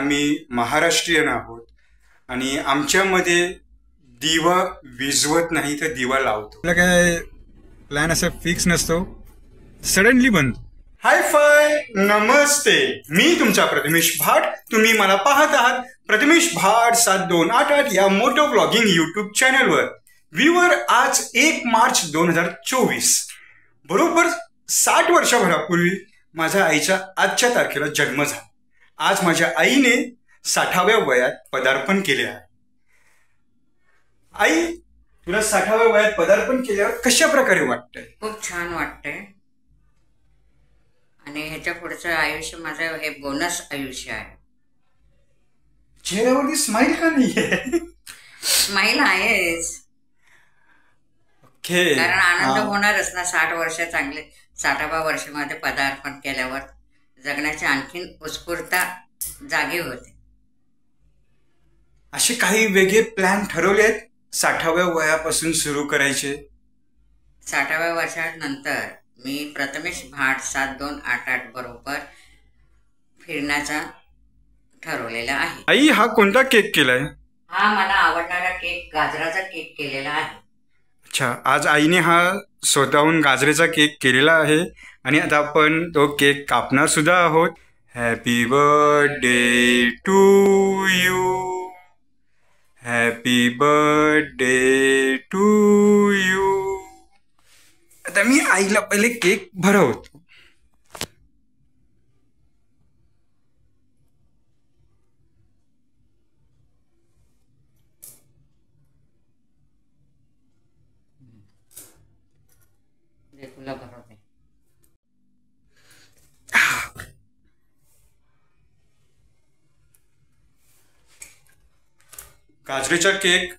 आम्ही महाराष्ट्रीयन आहोत आणि आमच्यामध्ये दिवा विझवत नाही तर दिवा लावतो. आपला काय प्लॅन असा फिक्स नसतो, सडनली बनतो. हाय फाय नमस्ते, मी तुमचा प्रथमेश भाट. तुम्ही मला पाहत आहात प्रथमेश भाट 7288 या मोटो ब्लॉगिंग यूट्यूब चॅनलवर. व्ह्यूवर आज 1 मार्च 2024, बरोबर 60 वर्षाभरापूर्वी माझ्या आईच्या आजच्या तारखेला जन्म झाला. आज माझ्या आईने 60व्या वयात पदार्पण केले आहे. आई, तुला 60व्या वयात पदार्पण केल्यावर कशा प्रकारे वाटतंय? खूप छान वाटतंय आणि ह्याच्या पुढचं आयुष्य माझं हे बोनस आयुष्य आहे. चेहऱ्यावरती स्माइल का नाहीये? स्माइल आहेच, कारण आनंद होणारच ना. 60 वर्ष चांगले, 60व्या वर्षामध्ये पदार्पण केल्यावर जगण्याची आणखीन उत्स्फूर्तता जागी होते. असे काही वेगळे प्लॅन ठरवले आहेत 60व्या वयापासून सुरू करायचे? 60व्या वर्षानंतर मी प्रथमेश भाट 7288 बरोबर फिरण्याचा ठरवलेला आहे. आई, हा कोणता केक केलाय? हा मला आवडणारा केक, गाजराचा केक केलेला आहे. अच्छा, आज आईने हा स्वतःहून गाजरेचा केक केलेला आहे आणि आता आपण तो केक कापणार सुद्धा आहोत. Happy birthday to you, happy birthday to you. आता मी आईला पहिले केक भरवतो. तुला भरवते. गाजरेचा केक,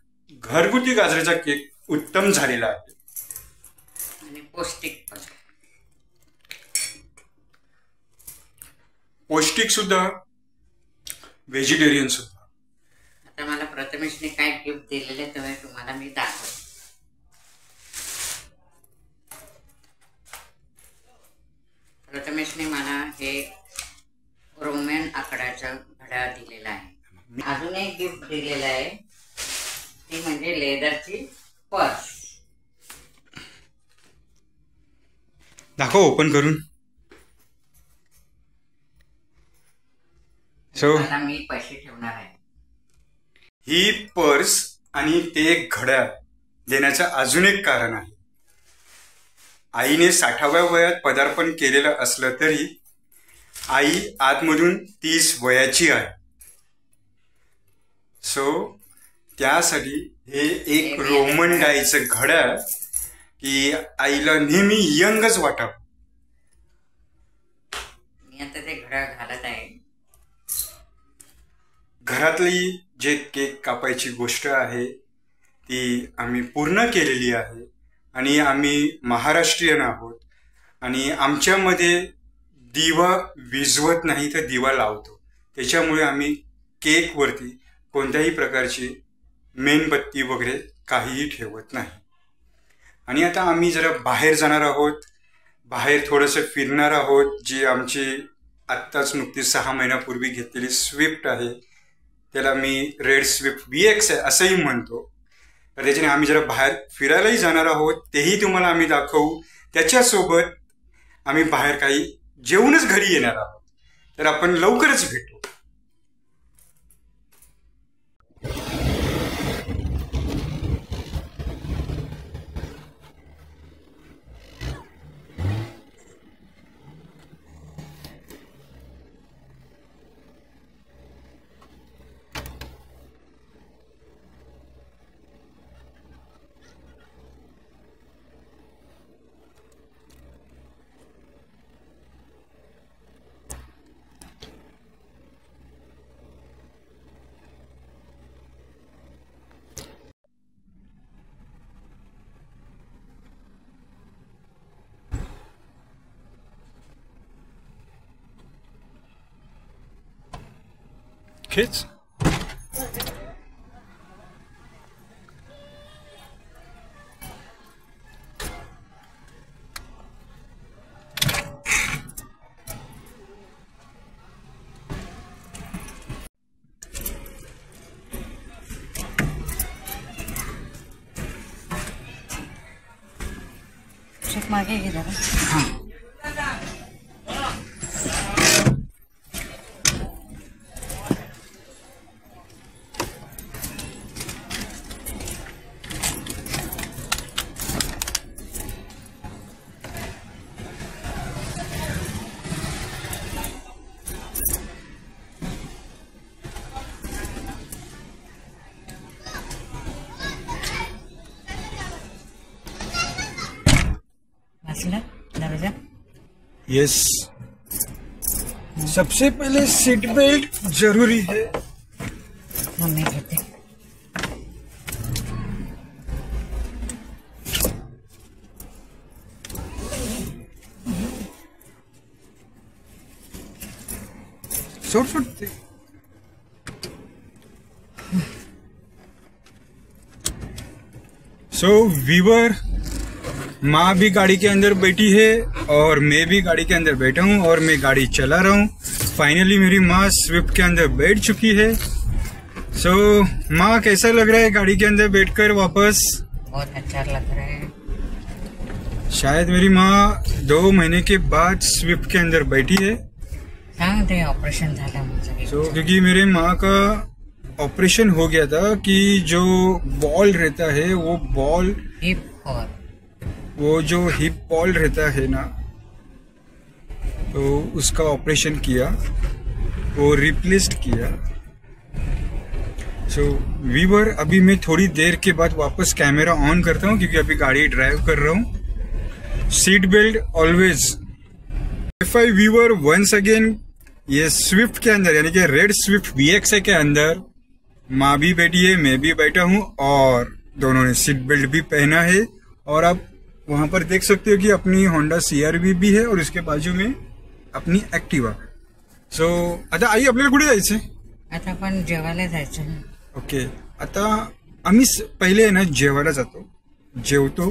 घरगुती गाजरेचा केक उत्तम झालेला आहे आणि पौष्टिक पण. पौष्टिक सुद्धा, व्हेजिटेरियन सुद्धा. आता मला प्रथमेशने काय गिफ्ट दिलेले ते तुम्हाला मी दाखवते. प्रथमेशने मला हे रोमन आकड्याचा घड्याळ दिलेला आहे. अजून एक गिफ्ट दिलेलं आहे, ती म्हणजे लेदरची पर्स. दाखव ओपन करून. आता मी पैसे ठेवणार आहे. ही पर्स आणि ते घड्याळ देण्याचं अजून एक कारण आहे. आईने 60व्या वयात पदार्पण केलेलं असलं तरी आई आतमधून 30 वयाची आहे. सो त्यासाठी हे एक रोमन डायचं घड्याळ की आईला नेहमी यंगच वाटावं. मी आता ते घड्याळ घालत आहे. घरातली जे केक कापायची गोष्ट आहे ती आम्ही पूर्ण केलेली आहे आणि आम्ही महाराष्ट्रीयन आहोत आणि आमच्यामध्ये दिवा विझवत नाही तर दिवा लावतो. त्याच्यामुळे आम्ही केकवरती कोणत्याही प्रकारची मेणबत्ती वगैरे काहीही ठेवत नाही. आणि आता आम्ही जरा बाहेर जाणार आहोत, बाहेर थोडंसं फिरणार आहोत. जी आमची आत्ताच नुकतीच 6 महिन्यापूर्वी घेतलेली स्विफ्ट आहे, त्याला मी रेड स्विफ्ट VX आहे असंही म्हणतो. तर त्याच्याने आम्ही जरा बाहेर फिरायलाही जाणार आहोत, तेही तुम्हाला आम्ही दाखवू. त्याच्यासोबत आम्ही बाहेर काही जेवूनच घरी येणार आहोत. तर आपण लवकरच भेटू. Kids? कौशिक मागे घे जरा. दरवाजा. यस, सबसे पहले सीट बेल्ट जरूरी है. मम्मी कहते शॉर्ट फुटते. सो वीवर, माँ भी गाड़ी के अंदर बैठी है और मैं भी गाड़ी के अंदर बैठा हूँ और मैं गाड़ी चला रहा हूँ. फाइनली मेरी माँ स्विफ्ट के अंदर बैठ चुकी है. सो माँ, कैसा लग रहा है गाड़ी के अंदर बैठकर वापस? बहुत अच्छा लग रहा है. शायद मेरी माँ 2 महीने के बाद स्विफ्ट के अंदर बैठी है. सांगते ऑपरेशन झाला माझं. सो क्योंकि मेरे माँ का ऑपरेशन हो गया था कि जो बॉल रहता है वो बॉल, वो जो हिप बॉल रहता है ना, तो उसका ऑपरेशन किया, वो रिप्लेस्ड किया. सो वीवर, अभी मैं थोड़ी देर के बाद वापस कैमरा ऑन करता हूँ क्योंकि अभी गाड़ी ड्राइव कर रहा हूँ. Seat belt always. वाईफाई वीवर वंस अगेन ये स्विफ्ट के अंदर, यानी कि रेड स्विफ्ट VXI के अंदर माँ भी बैठी है, मैं भी बैठा हूँ और दोनों ने सीट बेल्ट भी पहना है. और आप वहां पर देख सकते हो कि अपनी होंडा CRV भी है और इसके बाजू में अपनी एक्टिवा. सो आता आई, आपल्याला कुठे जायचंय? आता पण जेवायला जायचं. ओके, आता आम्ही पहिले आहे ना जेवायला जातो, जेवतो,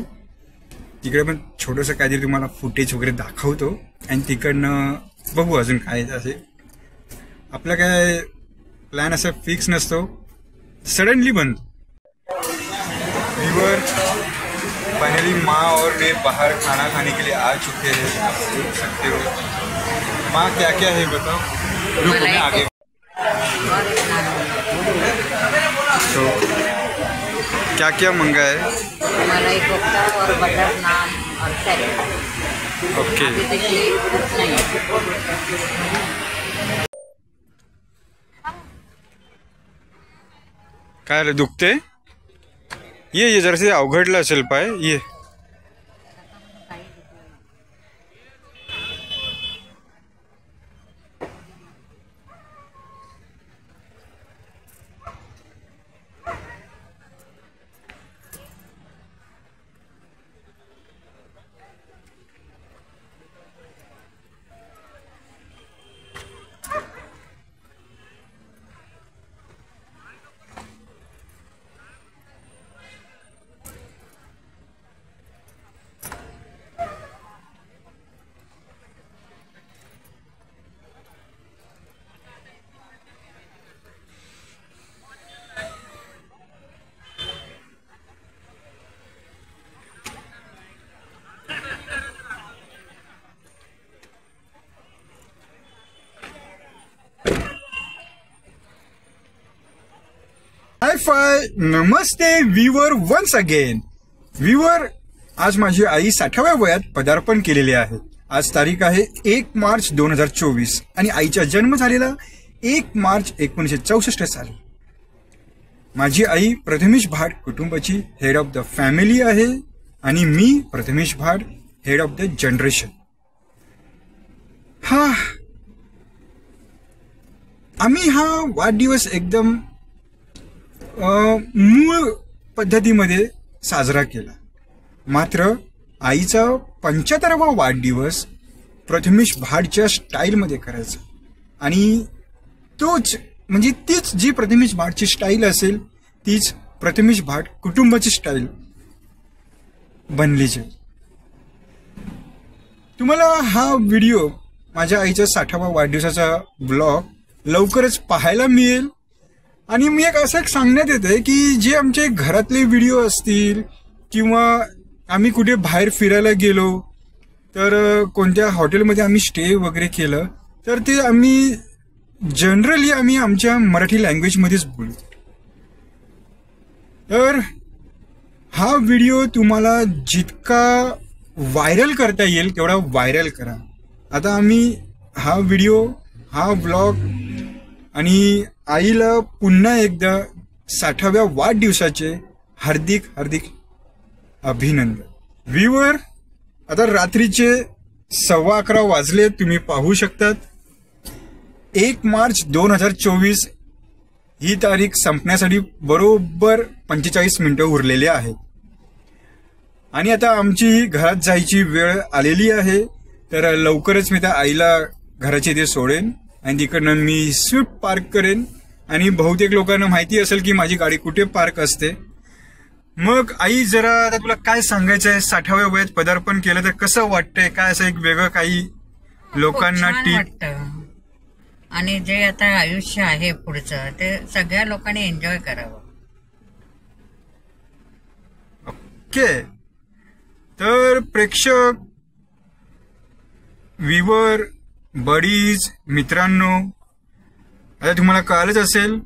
तिकडे पण छोटंसं काहीतरी तुम्हाला फुटेज वगैरे दाखवतो आणि तिकडनं बघू अजून काय असे. आपला काय प्लॅन असा फिक्स नसतो, सडनली बनतो. व्यूअर, फाइनली माँ और मैं बाहर खाना खाने के लिए आ चुके हैं. आप देख सकते हो. माँ, क्या क्या है बताओ. रुको मैं आगे. तो क्या क्या मंगा है? मलाई कोफ्ता और बटर नान और सैलेड. ओके. काय रे, दुखते? ये जरासे अवघडलं असेल पाय. ये हाय नमस्ते व्ह्यूअर वन्स अगेन. व्ह्यूअर, आज माझी आई 60व्या वयात पदार्पण केलेले आहे. आज तारीख आहे 1 मार्च 2024 आणि आईचा जन्म झालेला 1 मार्च 1964 साली. माझी आई प्रथमेश भाट कुटुंबाची हेड ऑफ द फॅमिली आहे आणि मी प्रथमेश भाट हेड ऑफ द जनरेशन. आम्ही हा वाढदिवस एकदम मूळ पद्धतीमध्ये साजरा केला. मात्र आईचा 75वा वाढदिवस प्रथमेश भाटच्या स्टाईलमध्ये करायचा आणि तोच म्हणजे तीच जी प्रथमेश भाटची स्टाईल असेल तीच प्रथमेश भाट कुटुंबाची स्टाईल बनली जाईल. तुम्हाला हा व्हिडिओ माझ्या आईच्या 60व्या वाढदिवसाचा ब्लॉग लवकरच पाहायला मिळेल. आणि मी एक सांगण्यात येते की जे आमचे घरातले व्हिडिओ असतील किंवा आम्ही कुठे बाहेर फिरायला गेलो तर कोणत्या हॉटेलमध्ये आम्ही स्टे वगैरे केलं तर ते आम्ही जनरली आम्ही आमच्या मराठी लँग्वेजमध्येच बोलतो. तर हा व्हिडिओ तुम्हाला जितका व्हायरल करता येईल तेवढा व्हायरल करा. आता आम्ही हा व्हिडिओ, हा व्लॉग आणि आईला पुन्हा एकदा 60व्या वाढदिवसाचे हार्दिक हार्दिक अभिनंदन. व्ह्यूवर, आता रात्रीचे 11:15 वाजले, तुम्ही पाहू शकतात. 1 मार्च 2024 ही तारीख संपण्यासाठी बरोबर 45 मिनिटं उरलेली आहेत आणि आता आमची घरात जायची वेळ आलेली आहे. तर लवकरच मी त्या आईला घराच्या इथे सोडेन आणि तिकडनं मी स्विफ्ट पार्क करेन आणि बहुतेक लोकांना माहिती असेल की माझी गाडी कुठे पार्क असते. मग आई, जरा आता तुला काय सांगायचं आहे? 60व्या वयात पदार्पण केलं तर कसं वाटतंय? काय असं एक वेगळं काही लोकांना वाटतं आणि जे आता आयुष्य आहे पुढचं ते सगळ्या लोकांनी एन्जॉय करावं. ओके. तर प्रेक्षक, व्ह्यूवर, बडीज, मित्रांनो, आता तुम्हाला कळलंच असेल,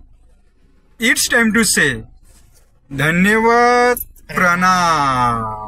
इट्स टाइम टू से धन्यवाद, प्रणाम.